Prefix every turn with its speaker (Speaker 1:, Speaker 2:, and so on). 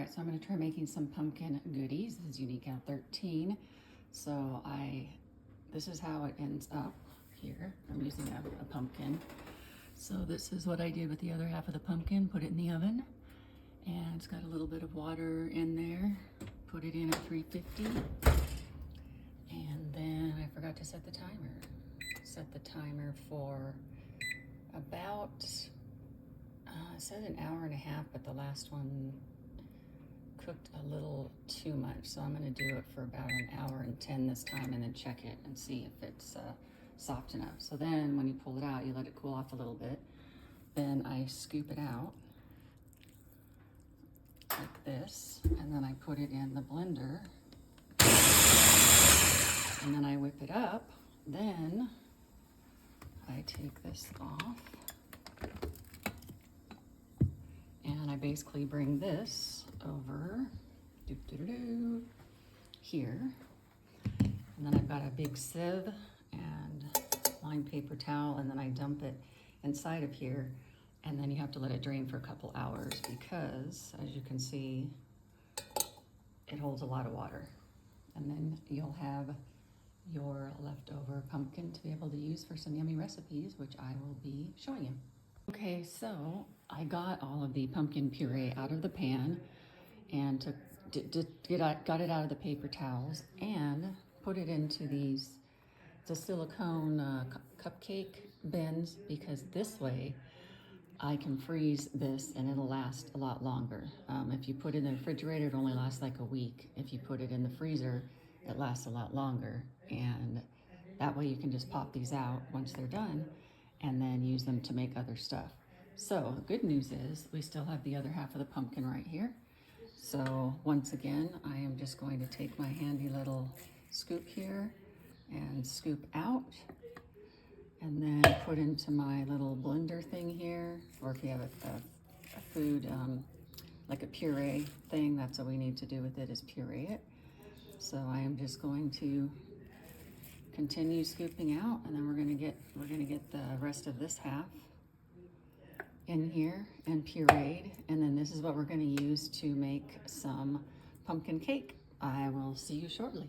Speaker 1: right, so I'm going to try making some pumpkin goodies. This is UniqueGal13. So this is how it ends up here. I'm using a pumpkin. So this is what I did with the other half of the pumpkin. Put it in the oven, and it's got a little bit of water in there. Put it in at 350, and then I forgot to set the timer. Set the timer for about, it said an hour and a half, but the last one cooked a little too much. So I'm gonna do it for about an hour and 10 this time, and then check it and see if it's soft enough. So then when you pull it out, you let it cool off a little bit. Then I scoop it out like this, and then I put it in the blender, and then I whip it up. Then I take this off, and I basically bring this over here, and then I've got a big sieve and lined paper towel, and then I dump it inside of here, and then you have to let it drain for a couple hours because, as you can see, it holds a lot of water. And then you'll have your leftover pumpkin to be able to use for some yummy recipes, which I will be showing you. Okay, so I got all of the pumpkin puree out of the pan and got it out of the paper towels and put it into the silicone cupcake bins, because this way I can freeze this and it'll last a lot longer. If you put it in the refrigerator, it only lasts like a week. If you put it in the freezer, it lasts a lot longer. And that way you can just pop these out once they're done and then use them to make other stuff. So the good news is we still have the other half of the pumpkin right here. So once again, I am just going to take my handy little scoop here and scoop out, and then put into my little blender thing here, or if you have a food, like a puree thing, that's what we need to do with it, is puree it. So I am just going to continue scooping out, and then we're gonna get the rest of this half in here and pureed, and then this is what we're gonna use to make some pumpkin cake. I will see you shortly.